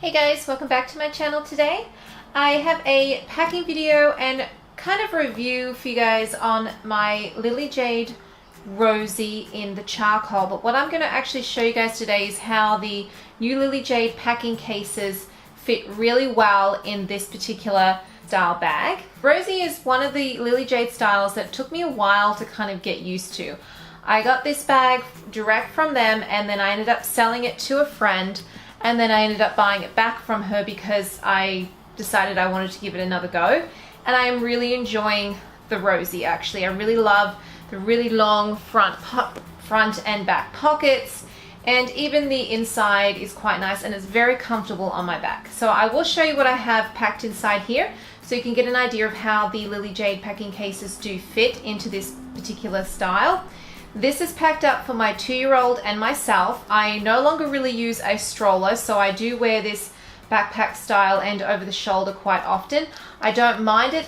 Hey guys, welcome back to my channel today. I have a packing video and kind of review for you guys on my Lily Jade Rosie in the charcoal, but what I'm going to actually show you guys today is how the new Lily Jade packing cases fit really well in this particular style bag. Rosie is one of the Lily Jade styles that took me a while to kind of get used to. I got this bag direct from them and then I ended up selling it to a friend. And then I ended up buying it back from her because I decided I wanted to give it another go. And I am really enjoying the Rosie actually. I really love the really long front and back pockets. And even the inside is quite nice and it's very comfortable on my back. So I will show you what I have packed inside here so you can get an idea of how the Lily Jade packing cases do fit into this particular style. This is packed up for my 2-year-old and myself. I no longer really use a stroller, so I do wear this backpack style and over the shoulder quite often. I don't mind it.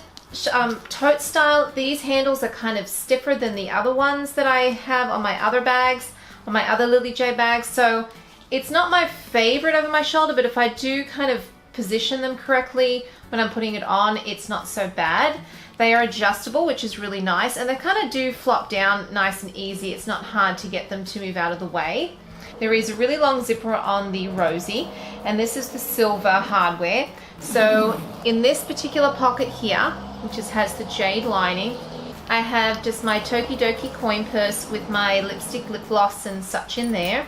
Tote style, these handles are kind of stiffer than the other ones that I have on my other bags, on my other Lily Jade bags, so it's not my favorite over my shoulder, but if I do kind of position them correctly when I'm putting it on, it's not so bad. They are adjustable, which is really nice, and they kind of do flop down nice and easy. It's not hard to get them to move out of the way. There is a really long zipper on the Rosie, and this is the silver hardware. So in this particular pocket here, which has the jade lining, I have just my Tokidoki coin purse with my lipstick, lip gloss and such in there.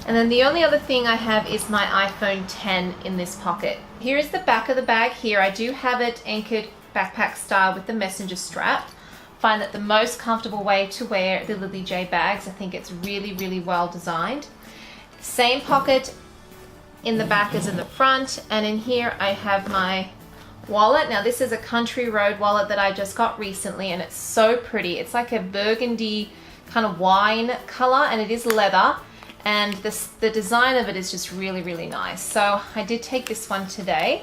And then the only other thing I have is my iPhone 10 in this pocket. Here is the back of the bag here. I do have it anchored backpack style with the messenger strap. Find that the most comfortable way to wear the Lily Jade bags. I think it's really well designed. Same pocket in the back as in the front, and in here I have my wallet. Now this is a Country Road wallet that I just got recently and it's so pretty. It's like a burgundy kind of wine color and it is leather, and the design of it is just really nice. So I did take this one today.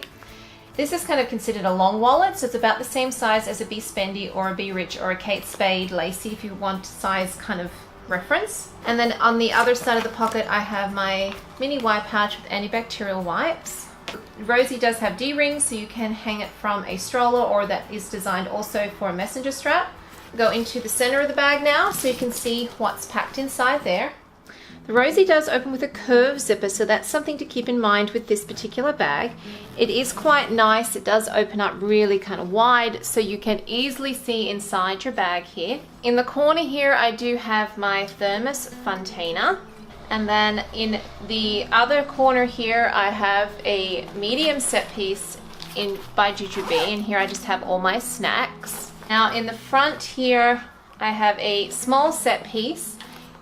This is kind of considered a long wallet, so it's about the same size as a Be Spendy or a Be Rich or a Kate Spade Lacy if you want size kind of reference. And then on the other side of the pocket I have my mini wipe pouch with antibacterial wipes. Rosie does have D-rings, so you can hang it from a stroller, or that is designed also for a messenger strap. Go into the center of the bag now so you can see what's packed inside there. The Rosie does open with a curved zipper, so that's something to keep in mind with this particular bag. It is quite nice. It does open up really kind of wide, so you can easily see inside your bag here. In the corner here, I do have my thermos Fontainer. And then in the other corner here, I have a medium set piece by Jujube, and here I just have all my snacks. Now in the front here, I have a small set piece,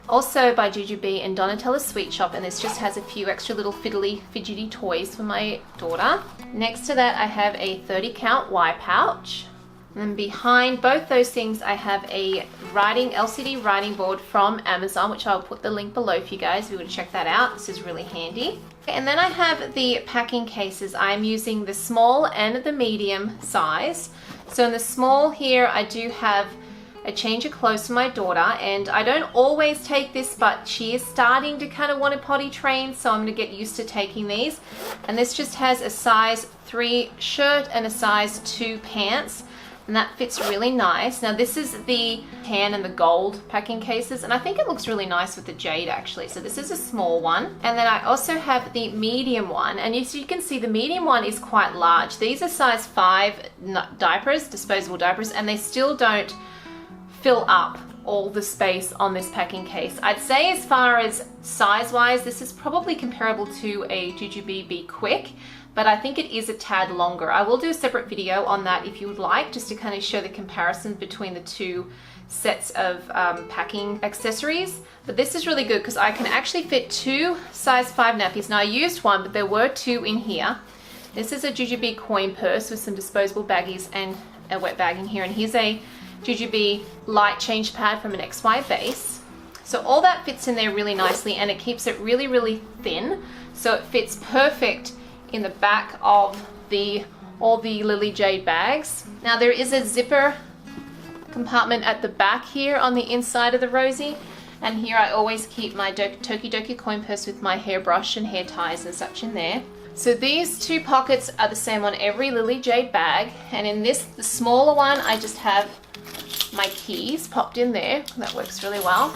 also by Jujube and Donatella's Sweet Shop, and this just has a few extra little fidgety toys for my daughter. Next to that I have a 30 count wipe pouch. And then behind both those things I have a LCD writing board from Amazon, which I'll put the link below for you guys if you want to check that out. This is really handy. And then I have the packing cases. I'm using the small and the medium size. So in the small here I do have a change of clothes for my daughter, and I don't always take this, but she is starting to kind of want to potty train, so I'm going to get used to taking these. And this just has a size 3 shirt and a size 2 pants, and that fits really nice. Now this is the tan and the gold packing cases, and I think it looks really nice with the jade actually. So this is a small one, and then I also have the medium one, and as you can see the medium one is quite large. These are size 5 diapers, disposable diapers, and they still don't fill up all the space on this packing case. I'd say as far as size wise, this is probably comparable to a Jujube Be Quick, but I think it is a tad longer. I will do a separate video on that if you would like, just to kind of show the comparison between the two sets of packing accessories. But this is really good because I can actually fit 2 size 5 nappies. Now I used one, but there were 2 in here. This is a Jujube coin purse with some disposable baggies and a wet bag in here, and here's a Jujube light change pad from an XY base. So all that fits in there really nicely, and it keeps it really thin, so it fits perfect in the back of all the Lily Jade bags. Now there is a zipper compartment at the back here on the inside of the Rosie, And here I always keep my Tokidoki coin purse with my hairbrush and hair ties and such in there. So these two pockets are the same on every Lily Jade bag, and in this, the smaller one, I just have my keys popped in there. That works really well.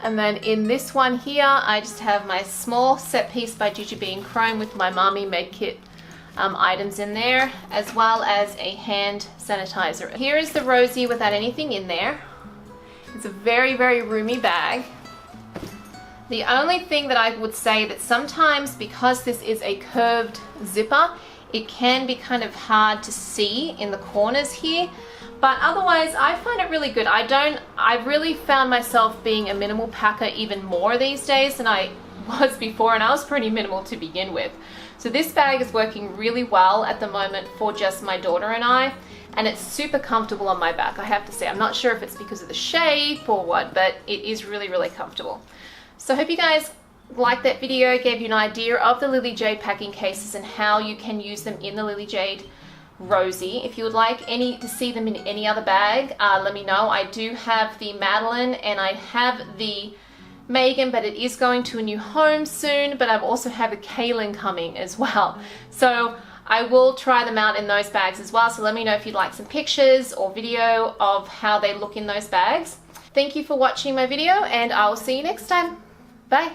And then in this one here, I just have my small set piece by Jujubee in Chrome with my Mommy Med Kit items in there, as well as a hand sanitizer. Here is the Rosie without anything in there. It's a very, very roomy bag. The only thing that I would say that sometimes, because this is a curved zipper, it can be kind of hard to see in the corners here. But otherwise, I find it really good. I've really found myself being a minimal packer even more these days than I was before, and I was pretty minimal to begin with. So this bag is working really well at the moment for just my daughter and I, and it's super comfortable on my back, I have to say. I'm not sure if it's because of the shape or what, but it is really, really comfortable. So I hope you guys liked that video, gave you an idea of the Lily Jade packing cases and how you can use them in the Lily Jade Rosie. If you would like to see them in any other bag, let me know. I do have the Madeline and I have the Megan, but it is going to a new home soon, but I also have a Kaylin coming as well. So I will try them out in those bags as well. So let me know if you'd like some pictures or video of how they look in those bags. Thank you for watching my video, and I will see you next time. Bye.